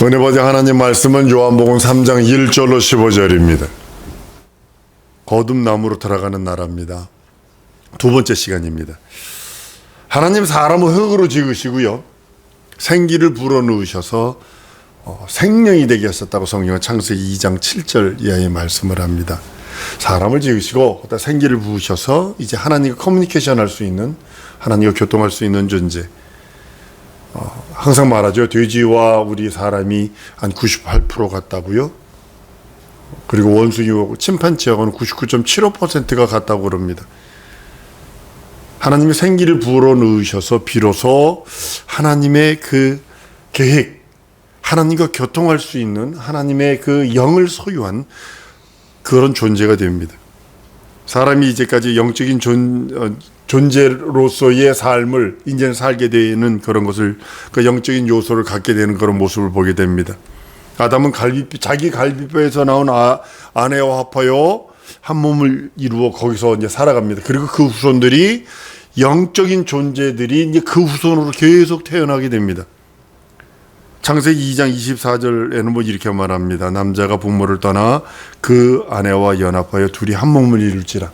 은혜 받은 하나님 말씀은 요한복음 3장 1절로 15절입니다. 거듭남으로 들어가는 나라입니다. 두 번째 시간입니다. 하나님 사람을 흙으로 지으시고요, 생기를 불어넣으셔서 생명이 되게 하셨다고 성경은 창세기 2장 7절 이하의 말씀을 합니다. 사람을 지으시고 생기를 부으셔서 이제 하나님과 커뮤니케이션 할 수 있는, 하나님과 교통할 수 있는 존재. 항상 말하죠. 돼지와 우리 사람이 한 98% 같다고요. 그리고 원숭이하고 침팬지하고는 99.75%가 같다고 그럽니다. 하나님의 생기를 불어넣으셔서 비로소 하나님의 그 계획, 하나님과 교통할 수 있는 하나님의 그 영을 소유한 그런 존재가 됩니다. 사람이 이제까지 영적인 존재로서의 삶을 이제는 살게 되는 그런 것을, 그 영적인 요소를 갖게 되는 그런 모습을 보게 됩니다. 아담은 자기 갈비뼈에서 나온 아내와 합하여 한 몸을 이루어 거기서 이제 살아갑니다. 그리고 그 후손들이, 영적인 존재들이 이제 그 후손으로 계속 태어나게 됩니다. 창세기 2장 24절에는 뭐 이렇게 말합니다. 남자가 부모를 떠나 그 아내와 연합하여 둘이 한 몸을 이룰지라.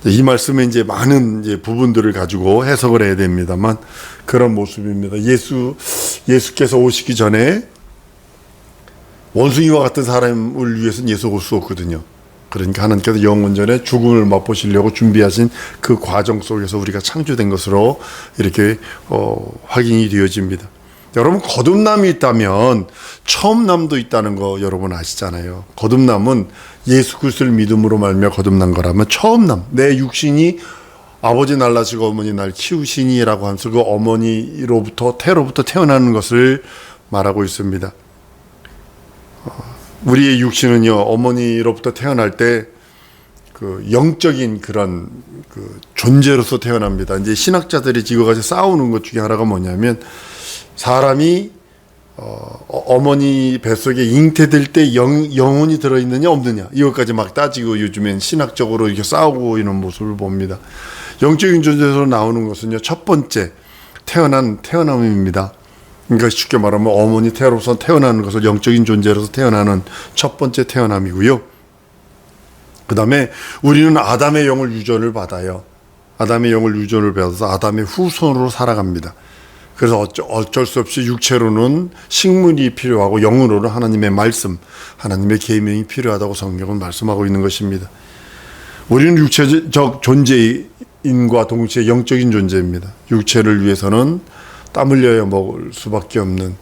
이 말씀에 이제 많은 이제 부분들을 가지고 해석을 해야 됩니다만 그런 모습입니다. 예수께서 오시기 전에 원숭이와 같은 사람을 위해서는 예수가 올 수 없거든요. 그러니까 하나님께서 영원전에 죽음을 맛보시려고 준비하신 그 과정 속에서 우리가 창조된 것으로 이렇게 확인이 되어집니다. 여러분, 거듭남이 있다면 처음남도 있다는 거 여러분 아시잖아요. 거듭남은 예수 그리스도를 믿음으로 말미암아 거듭난 거라면 처음남, 내 육신이 아버지 날라시고 어머니 날 키우시니라고 하면서 그 어머니로부터 태로부터 태어나는 것을 말하고 있습니다. 우리의 육신은요, 어머니로부터 태어날 때 그 영적인 그런 그 존재로서 태어납니다. 이제 신학자들이 지금까지 싸우는 것 중에 하나가 뭐냐면, 사람이 어머니 뱃속에 잉태될 때 영혼이 들어있느냐 없느냐, 이것까지 막 따지고 요즘엔 신학적으로 이렇게 싸우고 있는 모습을 봅니다. 영적인 존재에서 나오는 것은요, 첫 번째 태어남입니다. 그러니까 쉽게 말하면 어머니 태로서 태어나는 것을 영적인 존재로서 태어나는 첫 번째 태어남이고요. 그 다음에 우리는 아담의 영을 유전을 받아요. 아담의 영을 유전을 받아서 아담의 후손으로 살아갑니다. 그래서 어쩔 수 없이 육체로는 식물이 필요하고 영으로는 하나님의 말씀, 하나님의 계명이 필요하다고 성경은 말씀하고 있는 것입니다. 우리는 육체적 존재인과 동시에 영적인 존재입니다. 육체를 위해서는 땀 흘려야 먹을 수밖에 없는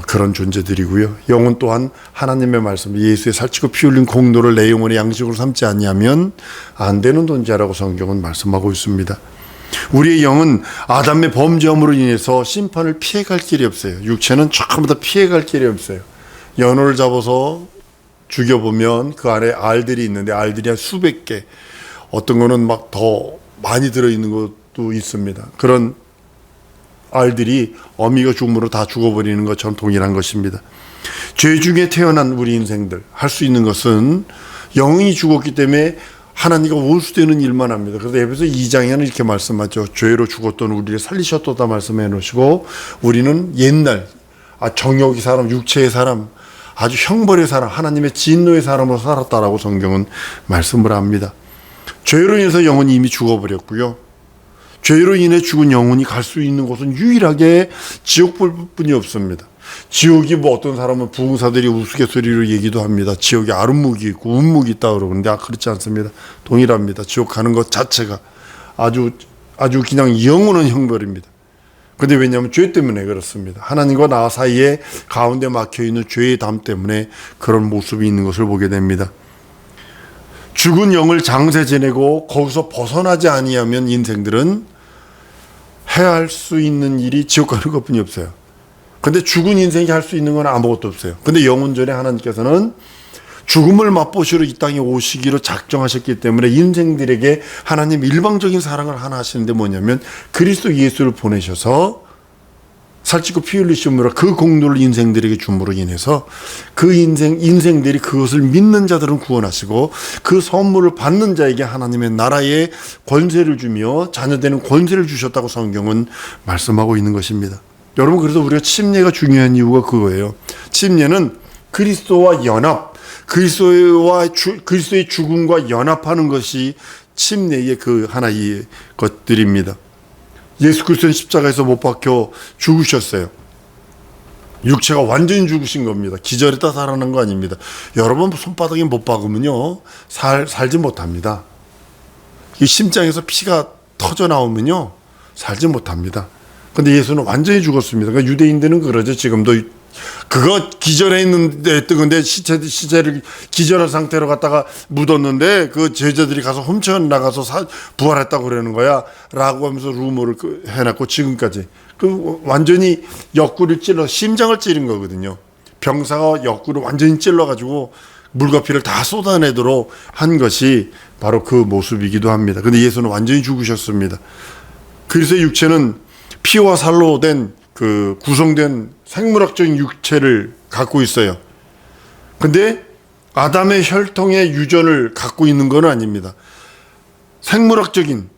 그런 존재들이고요. 영은 또한 하나님의 말씀, 예수의 살찌고 피 흘린 공로를 내 영혼의 양식으로 삼지 아니하면 안 되는 존재라고 성경은 말씀하고 있습니다. 우리의 영은 아담의 범죄함으로 인해서 심판을 피해갈 길이 없어요. 육체는 처음부터 피해갈 길이 없어요. 연어를 잡아서 죽여보면 그 안에 알들이 있는데, 알들이 한 수백 개, 어떤 거는 막 더 많이 들어있는 것도 있습니다. 그런 알들이 어미가 죽음으로 다 죽어버리는 것처럼 동일한 것입니다. 죄 중에 태어난 우리 인생들 할 수 있는 것은, 영이 죽었기 때문에 하나님과 원수되는 일만 합니다. 그래서 에베소 2장에는 이렇게 말씀하죠. 죄로 죽었던 우리를 살리셨도다 말씀해 놓으시고, 우리는 옛날 정욕의 사람, 육체의 사람, 아주 형벌의 사람, 하나님의 진노의 사람으로 살았다라고 성경은 말씀을 합니다. 죄로 인해서 영혼이 이미 죽어버렸고요. 죄로 인해 죽은 영혼이 갈 수 있는 곳은 유일하게 지옥불뿐이 없습니다. 지옥이 뭐 어떤 사람은 부흥사들이 우스갯소리로 얘기도 합니다. 지옥에 아름묵이 있고 운묵이 있다 그러는데 그렇지 않습니다. 동일합니다. 지옥 가는 것 자체가 아주 그냥 영원한 형벌입니다. 근데 왜냐하면 죄 때문에 그렇습니다. 하나님과 나 사이에 가운데 막혀있는 죄의 담 때문에 그런 모습이 있는 것을 보게 됩니다. 죽은 영을 장세 지내고 거기서 벗어나지 아니하면 인생들은 해야 할 수 있는 일이 지옥 가는 것뿐이 없어요. 근데 죽은 인생이 할 수 있는 건 아무것도 없어요. 근데 영혼전에 하나님께서는 죽음을 맛보시러 이 땅에 오시기로 작정하셨기 때문에 인생들에게 하나님 일방적인 사랑을 하나 하시는데 뭐냐면, 그리스도 예수를 보내셔서 살찌고 피 흘리심으로 그 공로를 인생들에게 줌으로 인해서 그 인생들이 그것을 믿는 자들은 구원하시고, 그 선물을 받는 자에게 하나님의 나라의 권세를 주며 자녀되는 권세를 주셨다고 성경은 말씀하고 있는 것입니다. 여러분, 그래서 우리가 침례가 중요한 이유가 그거예요. 침례는 그리스도와 연합, 그리스도의 죽음과 연합하는 것이 침례의 그 하나의 것들입니다. 예수 그리스도는 십자가에서 못 박혀 죽으셨어요. 육체가 완전히 죽으신 겁니다. 기절했다 살아난 거 아닙니다. 여러분, 손바닥에 못 박으면요 살지 못합니다. 이 심장에서 피가 터져 나오면요 살지 못합니다. 근데 예수는 완전히 죽었습니다. 그러니까 유대인들은 그러죠. 지금도 그거 기절했는데 뜨건데 시체를 기절한 상태로 갖다가 묻었는데 그 제자들이 가서 훔쳐 나가서 부활했다고 그러는 거야 라고 하면서 루머를 해놨고, 지금까지 그 완전히 옆구리를 찔러 심장을 찌른 거거든요. 병사가 옆구리를 완전히 찔러가지고 물과 피를 다 쏟아내도록 한 것이 바로 그 모습이기도 합니다. 근데 예수는 완전히 죽으셨습니다. 그리스도의 육체는 피와 살로 된 그 구성된 생물학적인 육체를 갖고 있어요. 근데 아담의 혈통의 유전을 갖고 있는 건 아닙니다. 생물학적인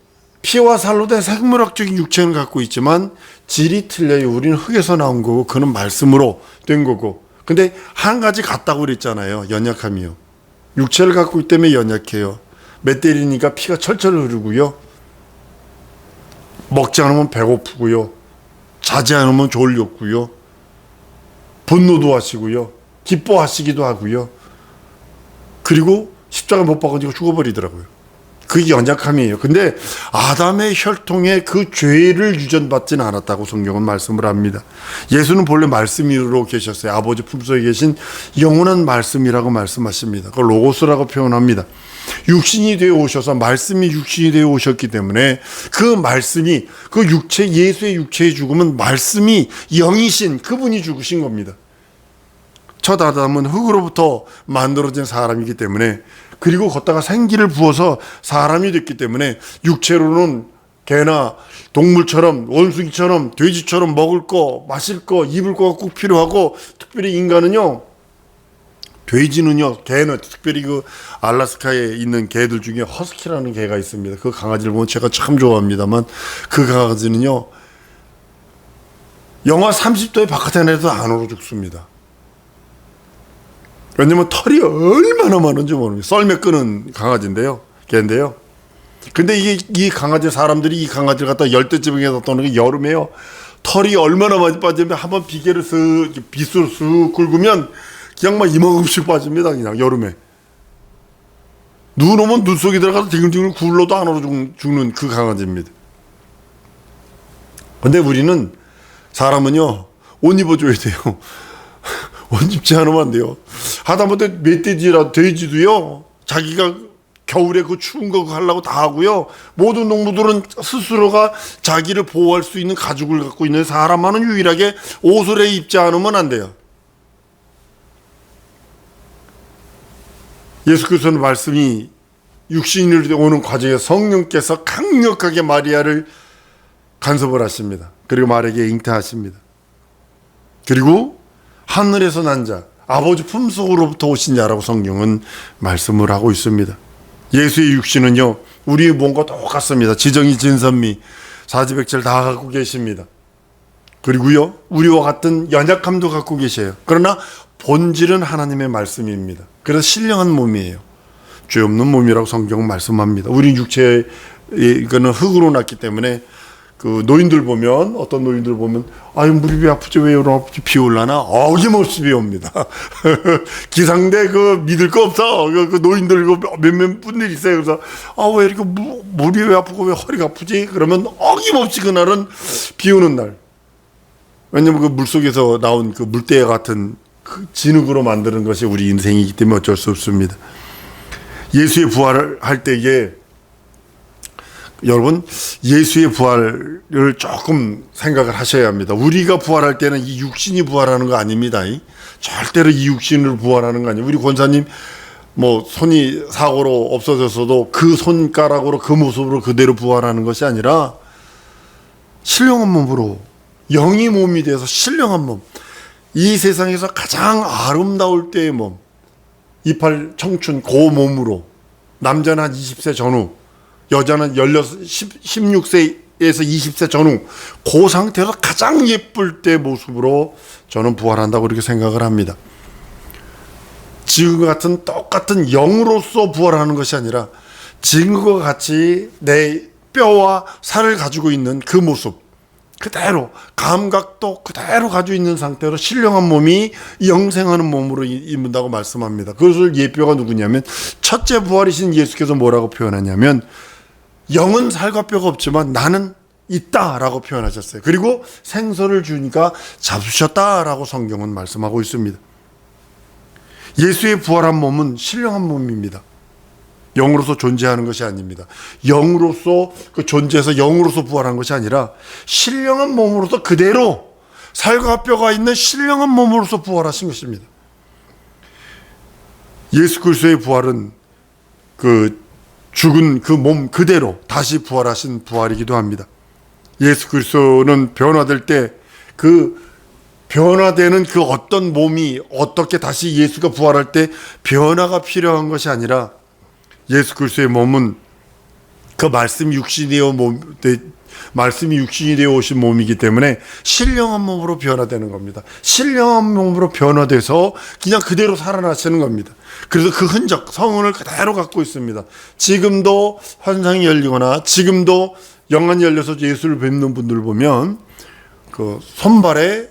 피와 살로 된 생물학적인 육체는 갖고 있지만 질이 틀려요. 우리는 흙에서 나온 거고 그는 말씀으로 된 거고. 근데 한 가지 같다고 그랬잖아요. 연약함이요. 육체를 갖고 있기 때문에 연약해요. 멧돼지니까 피가 철철 흐르고요. 먹지 않으면 배고프고요. 자지 않으면 졸렸고요. 분노도 하시고요. 기뻐하시기도 하고요. 그리고 십자가 못 박으니까 죽어버리더라고요. 그게 연약함이에요. 근데 아담의 혈통에 그 죄를 유전받지는 않았다고 성경은 말씀을 합니다. 예수는 본래 말씀으로 계셨어요. 아버지 품속에 계신 영원한 말씀이라고 말씀하십니다. 그걸 로고스라고 표현합니다. 육신이 되어 오셔서 말씀이 육신이 되어 오셨기 때문에 그 말씀이 그 육체, 예수의 육체의 죽음은 말씀이 영이신 그분이 죽으신 겁니다. 첫 아담은 흙으로부터 만들어진 사람이기 때문에, 그리고 걷다가 생기를 부어서 사람이 됐기 때문에 육체로는 개나 동물처럼 원숭이처럼 돼지처럼 먹을 거 마실 거 입을 거가 꼭 필요하고, 특별히 인간은요, 돼지는요, 개는 특별히 그 알라스카에 있는 개들 중에 허스키라는 개가 있습니다. 그 강아지를 보면 제가 참 좋아합니다만 그 강아지는요 영하 30도에 바깥에 내도 안 얼어 죽습니다. 왜냐면 털이 얼마나 많은지 모릅니다. 썰매 끄는 강아지인데요, 개인데요. 근데 이 강아지, 사람들이 이 강아지를 갖다 열대지방에다 떠는 게 여름에요. 털이 얼마나 많이 빠지면 한번 비계를 빗으로 쓱 긁으면 그냥 막 이만큼씩 빠집니다. 그냥 여름에. 눈 오면 눈 속에 들어가서 뒹굴뒹굴 굴러도 안 얼어 죽는 그 강아지입니다. 근데 우리는, 사람은요, 옷 입어줘야 돼요. 옷 입지 않으면 안 돼요. 하다못해 멧돼지라 돼지도요, 자기가 겨울에 그 추운 거 하려고 다 하고요. 모든 동물들은 스스로가 자기를 보호할 수 있는 가죽을 갖고 있는, 사람만은 유일하게 옷을 입지 않으면 안 돼요. 예수 그리스도의 말씀이 육신이 오는 과정에 성령께서 강력하게 마리아를 간섭을 하십니다. 그리고 마리아에게 잉태하십니다. 그리고 하늘에서 난 자, 아버지 품속으로부터 오신 자라고 성경은 말씀을 하고 있습니다. 예수의 육신은요, 우리의 몸과 똑같습니다. 지정이 진선미 사지백절 다 갖고 계십니다. 그리고요, 우리와 같은 연약함도 갖고 계셔요. 그러나 본질은 하나님의 말씀입니다. 그래서 신령한 몸이에요. 죄 없는 몸이라고 성경은 말씀합니다. 우리 육체에 이거는 흙으로 났기 때문에, 그 노인들 보면, 어떤 노인들 보면, 아유 무릎이 아프지, 왜 이런 아프지, 비 올라나? 어김없이 비 옵니다. 기상대 그 믿을 거 없어. 그 노인들 몇몇 분들 있어요. 그래서 왜 이렇게 무릎이 왜 아프고 왜 허리가 아프지? 그러면 어김없이 그날은 비 오는 날. 왜냐면 그 물속에서 나온 그 물대 같은 그 진흙으로 만드는 것이 우리 인생이기 때문에 어쩔 수 없습니다. 예수의 부활을 할 때에, 여러분, 예수의 부활을 조금 생각을 하셔야 합니다. 우리가 부활할 때는 이 육신이 부활하는 거 아닙니다. 절대로 이 육신으로 부활하는 거 아니에요. 우리 권사님 손이 사고로 없어졌어도 그 손가락으로 그 모습으로 그대로 부활하는 것이 아니라 신령한 몸으로, 영이 몸이 돼서 신령한 몸, 이 세상에서 가장 아름다울 때의 몸, 28 청춘 그 몸으로, 남자는 한 20세 전후, 여자는 16세의 20세 전후 그 상태에서 가장 예쁠 때 모습으로 저는 부활한다고 그렇게 생각을 합니다. 지금과 같은 똑같은 영으로서 부활하는 것이 아니라 지금과 같이 내 뼈와 살을 가지고 있는 그 모습 그대로, 감각도 그대로 가지고 있는 상태로 신령한 몸이 영생하는 몸으로 입는다고 말씀합니다. 그것을 예표가 누구냐면 첫째 부활이신 예수께서 뭐라고 표현하냐면 영은 살과 뼈가 없지만 나는 있다라고 표현하셨어요. 그리고 생선을 주니까 잡수셨다라고 성경은 말씀하고 있습니다. 예수의 부활한 몸은 신령한 몸입니다. 영으로서 존재하는 것이 아닙니다. 영으로서 그 존재해서 영으로서 부활한 것이 아니라 신령한 몸으로서 그대로 살과 뼈가 있는 신령한 몸으로서 부활하신 것입니다. 예수 그리스도의 부활은 그 죽은 그 몸 그대로 다시 부활하신 부활이기도 합니다. 예수 그리스도는 변화될 때 그 변화되는 그 어떤 몸이 어떻게 다시 예수가 부활할 때 변화가 필요한 것이 아니라 예수 그리스도의 몸은 그 말씀이 육신이 되어 오신 몸이기 때문에 신령한 몸으로 변화되는 겁니다. 신령한 몸으로 변화돼서 그냥 그대로 살아나시는 겁니다. 그래서 그 흔적, 성은을 그대로 갖고 있습니다. 지금도 환상이 열리거나 지금도 영안이 열려서 예수를 뵙는 분들 보면 그 손발에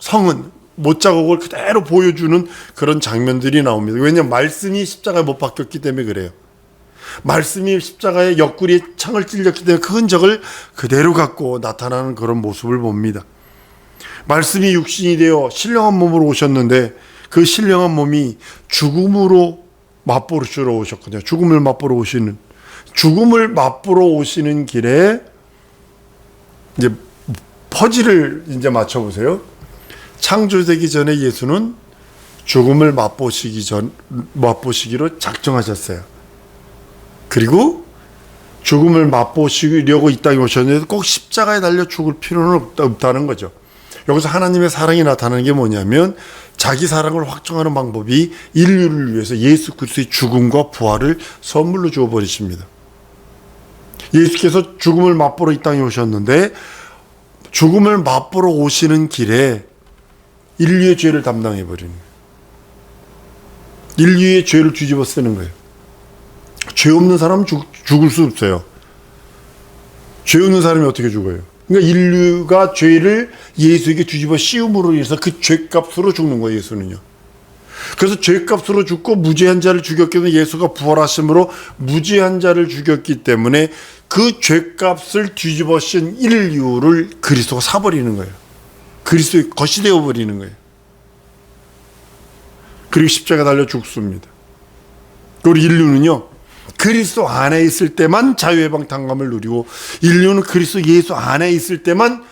성은, 못자국을 그대로 보여주는 그런 장면들이 나옵니다. 왜냐하면 말씀이 십자가에 못 박혔기 때문에 그래요. 말씀이 십자가의 옆구리에 창을 찔렸기 때문에 그 흔적을 그대로 갖고 나타나는 그런 모습을 봅니다. 말씀이 육신이 되어 신령한 몸으로 오셨는데 그 신령한 몸이 죽음으로 맛보러 오셨거든요. 죽음을 맛보러 오시는 길에 이제 퍼즐을 이제 맞춰보세요. 창조되기 전에 예수는 죽음을 맛보시기로 작정하셨어요. 그리고 죽음을 맛보시려고 이 땅에 오셨는데 꼭 십자가에 달려 죽을 필요는 없다는 거죠. 여기서 하나님의 사랑이 나타나는 게 뭐냐면 자기 사랑을 확정하는 방법이 인류를 위해서 예수 그리스도의 죽음과 부활을 선물로 주어버리십니다. 예수께서 죽음을 맛보러 이 땅에 오셨는데 죽음을 맛보러 오시는 길에 인류의 죄를 담당해버리는 거예요. 인류의 죄를 뒤집어 쓰는 거예요. 죄 없는 사람은 죽을 수 없어요. 죄 없는 사람이 어떻게 죽어요? 그러니까 인류가 죄를 예수에게 뒤집어 씌움으로 인해서 그 죄값으로 죽는 거예요, 예수는요. 그래서 죄값으로 죽고 무죄한 자를 죽였기 때문에 예수가 부활하심으로 무죄한 자를 죽였기 때문에 그 죄값을 뒤집어 씌운 인류를 그리스도가 사버리는 거예요. 그리스도의 것이 되어버리는 거예요. 그리고 십자가 달려 죽습니다. 그리고 인류는요, 그리스도 안에 있을 때만 자유해방탕감을 누리고 인류는 그리스도 예수 안에 있을 때만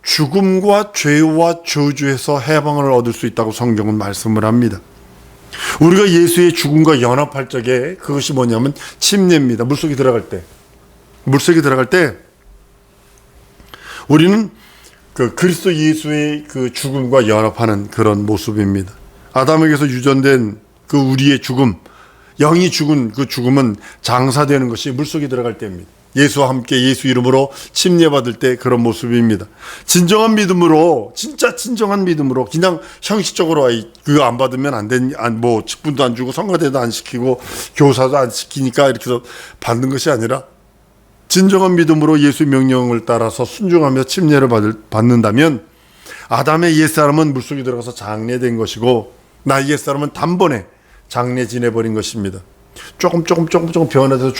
죽음과 죄와 저주에서 해방을 얻을 수 있다고 성경은 말씀을 합니다. 우리가 예수의 죽음과 연합할 적에 그것이 뭐냐면 침례입니다. 물속에 들어갈 때 우리는 그 그리스도 예수의 그 죽음과 연합하는 그런 모습입니다. 아담에게서 유전된 그 우리의 죽음, 영이 죽은 그 죽음은 장사되는 것이 물속에 들어갈 때입니다. 예수와 함께 예수 이름으로 침례받을 때 그런 모습입니다. 진정한 믿음으로, 진짜 진정한 믿음으로 그냥 형식적으로 그거 안 받으면 안 되니, 뭐 직분도 안 주고 성가대도 안 시키고 교사도 안 시키니까 이렇게 해서 받는 것이 아니라 진정한 믿음으로 예수의 명령을 따라서 순종하며 침례를 받는다면 아담의 옛사람은 물속에 들어가서 장례된 것이고 나의 옛사람은 단번에 장례 지내버린 것입니다. 조금 변화돼서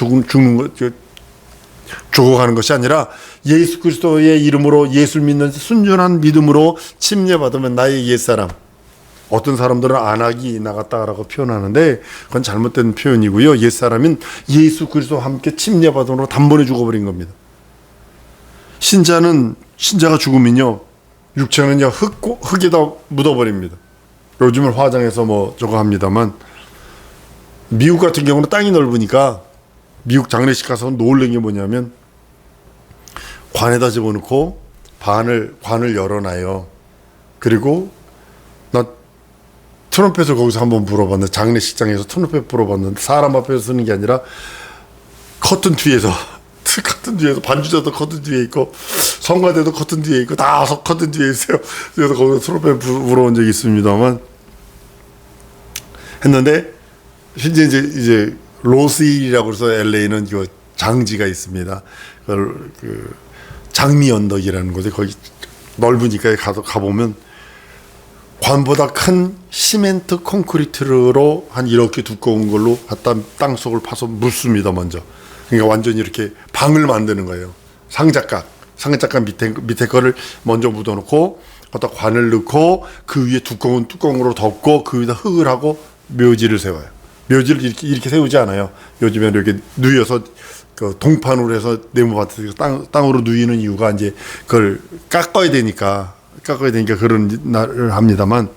죽어가는 것이 아니라 예수 그리스도의 이름으로 예수를 믿는 순전한 믿음으로 침례받으면 나의 옛사람, 어떤 사람들은 안악이 나갔다라고 표현하는데 그건 잘못된 표현이고요. 옛사람은 예수 그리스도와 함께 침례받음으로 단번에 죽어버린 겁니다. 신자가 죽으면요, 육체는요 흙에다 묻어버립니다. 요즘은 화장해서 뭐 저거 합니다만 미국 같은 경우는 땅이 넓으니까 미국 장례식 가서 놀란 게 뭐냐면 관에다 집어넣고 관을 열어놔요. 그리고 나 트럼펫을 거기서 한번 불어봤는데, 장례식장에서 트럼펫 불어봤는데 사람 앞에서 쓰는 게 아니라 커튼 뒤에서 커튼 뒤에서 반주자도 커튼 뒤에 있고 성가대도 커튼 뒤에 있고 다 커튼 뒤에 있어요. 그래서 거기서 트럼펫 불어온 적이 있습니다만 했는데 실제 이제 로스힐이라고 해서 LA는 그 장지가 있습니다. 그 장미 언덕이라는 곳에 거기 넓으니까 가보면 관보다 큰 시멘트 콘크리트로 한 이렇게 두꺼운 걸로 갖다 땅 속을 파서 묻습니다. 먼저. 그러니까 완전히 이렇게 방을 만드는 거예요. 상자각 밑에 거를 먼저 묻어놓고 거기다 관을 넣고 그 위에 두꺼운 뚜껑으로 덮고 그 위에다 흙을 하고 묘지를 세워요. 묘지를 이렇게 세우지 않아요. 요즘에 이렇게 누여서 그 동판으로 해서 네모밭에서 땅으로 누이는 이유가 이제 그걸 깎아야 되니까 그런 날을 합니다만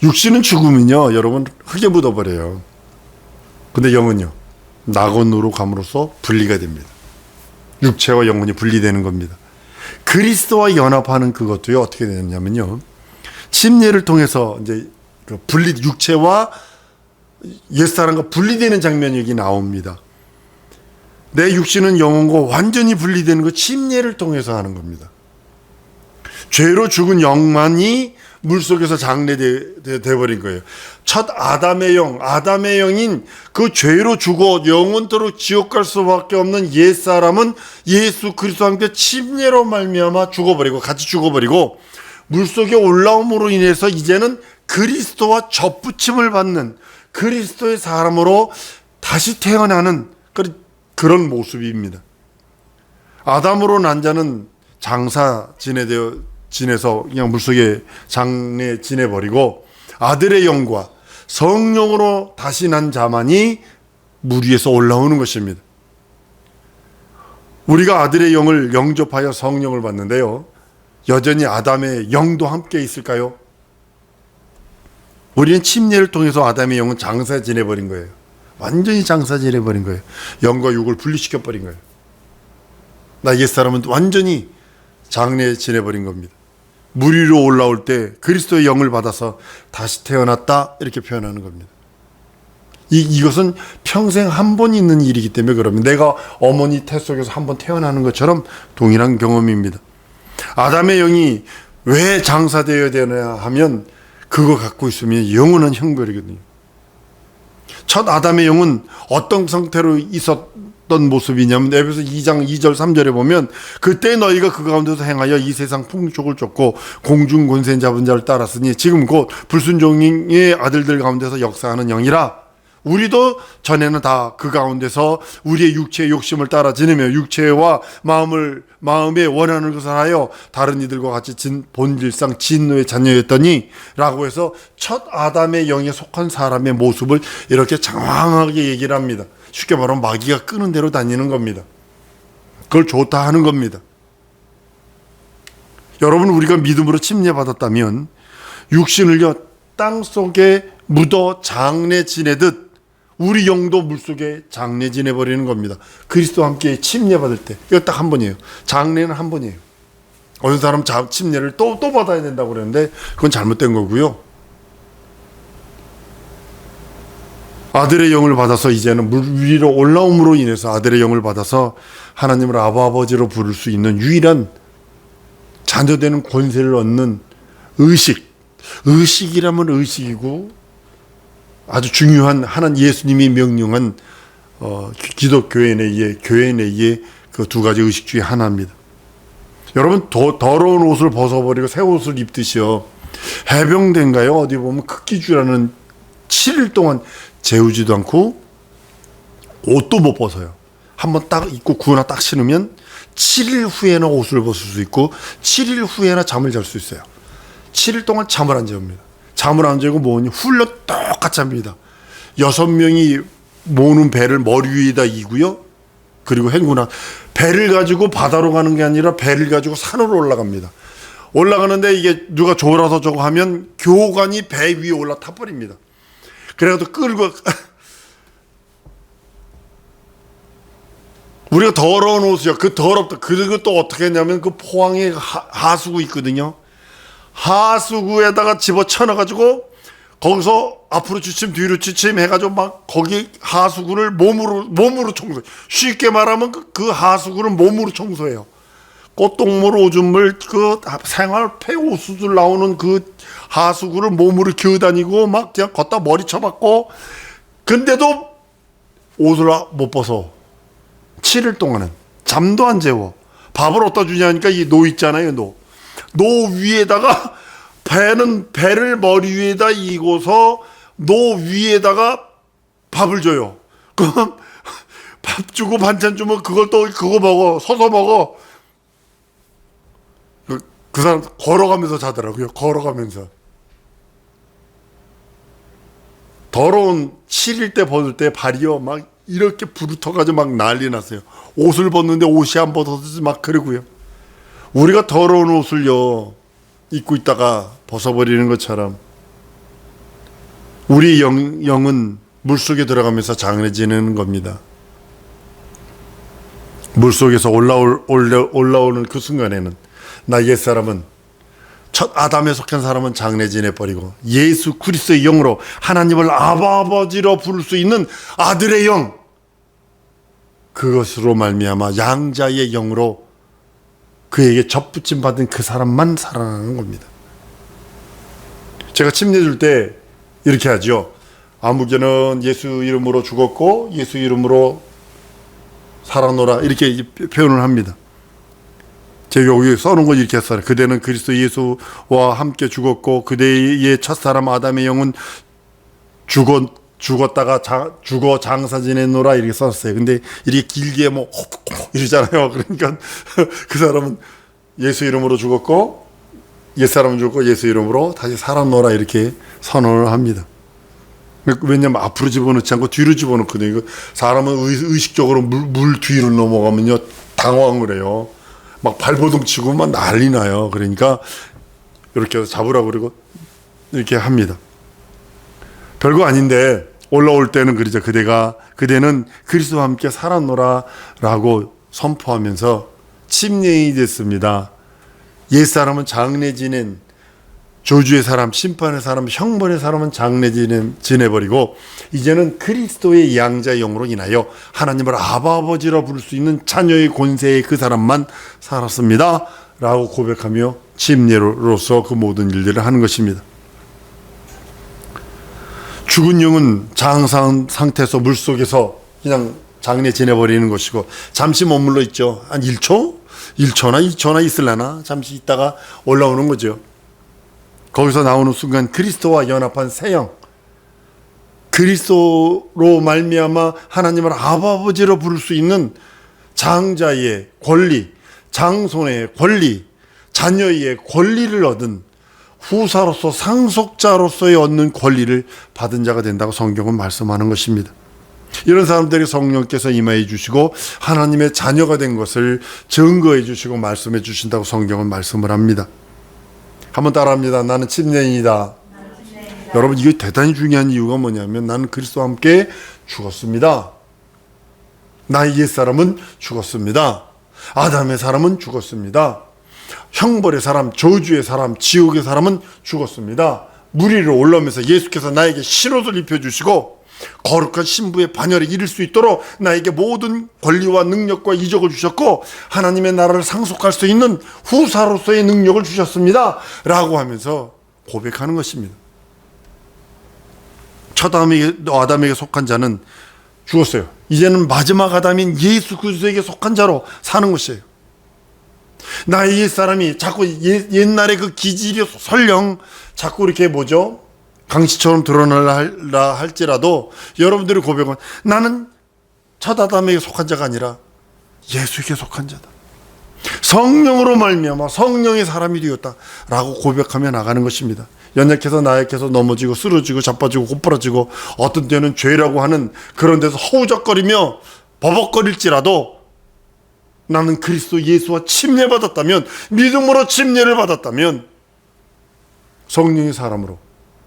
육신은 죽으면요 여러분 흙에 묻어버려요. 근데 영은요 낙원으로 감으로써 분리가 됩니다. 육체와 영혼이 분리되는 겁니다. 그리스도와 연합하는 그것도요 어떻게 되냐면요 침례를 통해서 이제 그 육체와 옛사람과 분리되는 장면이 여기 나옵니다. 내 육신은 영혼과 완전히 분리되는 거 침례를 통해서 하는 겁니다. 죄로 죽은 영만이 물속에서 장래돼 버린 거예요. 첫 아담의 영인 그 죄로 죽어 영원토록 지옥 갈 수밖에 없는 옛사람은 예수 그리스도와 함께 침례로 말미암아 죽어버리고 같이 죽어버리고 물속에 올라옴으로 인해서 이제는 그리스도와 접붙임을 받는 그리스도의 사람으로 다시 태어나는 그런 모습입니다. 아담으로 난 자는 장사 지내서 그냥 물속에 장래 지내버리고 아들의 영과 성령으로 다시 난 자만이 물 위에서 올라오는 것입니다. 우리가 아들의 영을 영접하여 성령을 받는데요. 여전히 아담의 영도 함께 있을까요? 우리는 침례를 통해서 아담의 영은 장사 지내버린 거예요. 완전히 장사 지내버린 거예요. 영과 육을 분리시켜버린 거예요. 나 옛사람은 완전히 장래 지내버린 겁니다. 물 위로 올라올 때 그리스도의 영을 받아서 다시 태어났다 이렇게 표현하는 겁니다. 이것은 평생 한 번 있는 일이기 때문에 그러면 내가 어머니 태 속에서 한 번 태어나는 것처럼 동일한 경험입니다. 아담의 영이 왜 장사되어야 되냐 하면 그거 갖고 있으면 영원한 형벌이거든요. 첫 아담의 영은 어떤 상태로 있었던 모습이냐면 에베소 2장 2절 3절에 보면 그때 너희가 그 가운데서 행하여 이 세상 풍족을 쫓고 공중 권세 잡은 자를 따랐으니 지금 곧 불순종의 아들들 가운데서 역사하는 영이라. 우리도 전에는 다 그 가운데서 우리의 육체의 욕심을 따라 지내며 육체와 마음에 원하는 것을 하여 다른 이들과 같이 본질상 진노의 자녀였더니 라고 해서 첫 아담의 영에 속한 사람의 모습을 이렇게 장황하게 얘기를 합니다. 쉽게 말하면 마귀가 끄는 대로 다니는 겁니다. 그걸 좋다 하는 겁니다. 여러분 우리가 믿음으로 침례받았다면 육신을요 땅속에 묻어 장래 지내듯 우리 영도 물속에 장래 지내버리는 겁니다. 그리스도와 함께 침례받을 때 이거 딱 한 번이에요. 장래는 한 번이에요. 어느 사람 침례를 또 받아야 된다고 그러는데 그건 잘못된 거고요. 아들의 영을 받아서 이제는 물 위로 올라옴으로 인해서 아들의 영을 받아서 하나님을 아버지로 부를 수 있는 유일한 자녀되는 권세를 얻는 의식이라면 의식이고 아주 중요한 예수님이 명령한 기독교회 내에 그 두 가지 의식 중에 하나입니다. 여러분 더러운 옷을 벗어버리고 새 옷을 입듯이요. 해병대인가요? 어디 보면 극기주라는 7일 동안 재우지도 않고 옷도 못 벗어요. 한번 딱 입고 구나 딱 신으면 7일 후에나 옷을 벗을 수 있고 7일 후에나 잠을 잘 수 있어요. 7일 동안 잠을 안 재웁니다. 잠을 안 재고 뭐니 훌러 똑같이 잡니다. 6명이 모는 배를 머리 위에다 이고요. 그리고 행군한 배를 가지고 바다로 가는 게 아니라 배를 가지고 산으로 올라갑니다. 올라가는데 이게 누가 졸아서 저거 하면 교관이 배 위에 올라타 버립니다. 그래가지고 끌고 우리가 더러운 옷이요. 그 더럽다. 그리고 또 어떻게 했냐면 그 포항에 하수구 있거든요. 하수구에다가 집어쳐놔가지고 거기서 앞으로 취침 뒤로 취침 해가지고 막 거기 하수구를 몸으로 청소해. 쉽게 말하면 그 하수구를 몸으로 청소해요. 꽃동물, 오줌물, 그 생활 폐 오수들 나오는 그 하수구를 몸으로 기어다니고 막 그냥 걷다 머리 쳐박고, 근데도 옷을 못 벗어. 7일 동안은 잠도 안 재워. 밥을 어디다 주냐니까 이 노 있잖아요. 노 위에다가 배를 머리 위에다 이고서 노 위에다가 밥을 줘요. 그럼 밥 주고 반찬 주면 그걸 또 그거 먹어. 서서 먹어. 그 사람 걸어가면서 자더라고요. 걸어가면서. 더러운 7일 때 벗을 때 발이요 막 이렇게 부르터가지고 막 난리 났어요. 옷을 벗는데 옷이 안 벗어지지 막 그러고요. 우리가 더러운 옷을요 입고 있다가 벗어버리는 것처럼 우리 영은 물속에 들어가면서 장해지는 겁니다. 물속에서 올라오는 그 순간에는 나 옛사람은, 첫 아담에 속한 사람은 장래진해 버리고 예수 그리스도의 영으로 하나님을 아버지로 부를 수 있는 아들의 영, 그것으로 말미암아 양자의 영으로 그에게 접붙임 받은 그 사람만 살아나는 겁니다. 제가 침례 줄 때 이렇게 하죠. 아무개는 예수 이름으로 죽었고 예수 이름으로 살아노라, 이렇게 표현을 합니다. 제가 여기 써놓은 거 이렇게 했어요. 그대는 그리스도 예수와 함께 죽었고 그대의 첫사람 아담의 영은 죽었다가 죽어 장사 지내노라, 이렇게 썼어요. 근데 이렇게 길게 뭐 이러잖아요. 그러니까 그 사람은 예수 이름으로 죽었고 옛사람은 죽고 예수 이름으로 다시 살아노라, 이렇게 선언을 합니다. 왜냐면 앞으로 집어넣지 않고 뒤로 집어넣거든요. 사람은 의식적으로 물 뒤로 넘어가면요 당황을 해요. 막 발버둥 치고 막 난리 나요. 그러니까 이렇게 해서 잡으라고 그러고 이렇게 합니다. 별거 아닌데 올라올 때는 그러죠. 그대는 그리스도와 함께 살았노라 라고 선포하면서 침례인이 됐습니다. 옛사람은 장래 지낸, 저주의 사람, 심판의 사람, 형벌의 사람은 장래 지내버리고 이제는 그리스도의 양자의 영으로 인하여 하나님을 아버지라 부를 수 있는 자녀의 권세의 그 사람만 살았습니다 라고 고백하며 침례로서 그 모든 일들을 하는 것입니다. 죽은 영은 장상 상태에서 물속에서 그냥 장래 지내버리는 것이고 잠시 머물러 있죠. 한 1초나 2초나 있으려나 잠시 있다가 올라오는 거죠. 거기서 나오는 순간 그리스도와 연합한 새 영, 그리스도로 말미암아 하나님을 아버지로 부를 수 있는 장자의 권리, 장손의 권리, 자녀의 권리를 얻은 후사로서 상속자로서의 얻는 권리를 받은 자가 된다고 성경은 말씀하는 것입니다. 이런 사람들이 성령께서 임하여 주시고 하나님의 자녀가 된 것을 증거해 주시고 말씀해 주신다고 성경은 말씀을 합니다. 한번 따라합니다. 나는 침례인이다. 여러분, 이게 대단히 중요한 이유가 뭐냐면 나는 그리스도와 함께 죽었습니다. 나의 옛사람은 죽었습니다. 아담의 사람은 죽었습니다. 형벌의 사람, 저주의 사람, 지옥의 사람은 죽었습니다. 물 위로 올라오면서 예수께서 나에게 실옷을 입혀주시고 거룩한 신부의 반열에 이를 수 있도록 나에게 모든 권리와 능력과 이적을 주셨고 하나님의 나라를 상속할 수 있는 후사로서의 능력을 주셨습니다 라고 하면서 고백하는 것입니다. 첫 아담에게 속한 자는 죽었어요. 이제는 마지막 아담인 예수 그리스도에게 속한 자로 사는 것이에요. 나의 옛사람이 자꾸 옛날에 그 기질이 설령 자꾸 이렇게 강시처럼 드러나려 할지라도 여러분들의 고백은 나는 첫 아담에게 속한 자가 아니라 예수에게 속한 자다. 성령으로 말미암아 성령의 사람이 되었다라고 고백하며 나가는 것입니다. 연약해서 나약해서 넘어지고 쓰러지고 자빠지고 곧부러지고 어떤 때는 죄라고 하는 그런 데서 허우적거리며 버벅거릴지라도 나는 그리스도 예수와 침례받았다면, 믿음으로 침례를 받았다면 성령의 사람으로,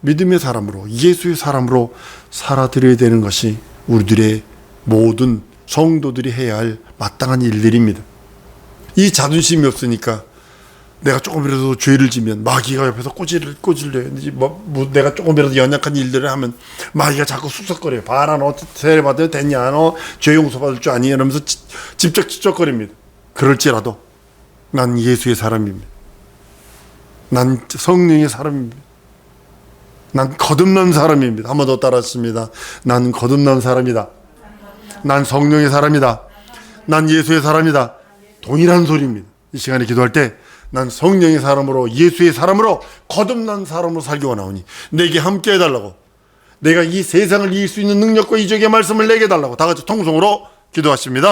믿음의 사람으로, 예수의 사람으로 살아드려야 되는 것이 우리들의 모든 성도들이 해야 할 마땅한 일들입니다. 이 자존심이 없으니까 내가 조금이라도 죄를 지면 마귀가 옆에서 꼬질려요. 내가 조금이라도 연약한 일들을 하면 마귀가 자꾸 쑥덕거려요. 봐라, 너 세례 받아도 됐냐, 너 죄 용서 받을 줄 아니? 이러면서 집적집적거립니다. 그럴지라도 난 예수의 사람입니다. 난 성령의 사람입니다. 난 거듭난 사람입니다. 한 번 더 따라했습니다. 난 거듭난 사람이다. 난 성령의 사람이다. 난 예수의 사람이다. 동일한 소리입니다. 이 시간에 기도할 때 난 성령의 사람으로, 예수의 사람으로, 거듭난 사람으로 살기 원하오니 내게 함께 해달라고, 내가 이 세상을 이길 수 있는 능력과 이적의 말씀을 내게 해달라고 다 같이 통성으로 기도하십니다.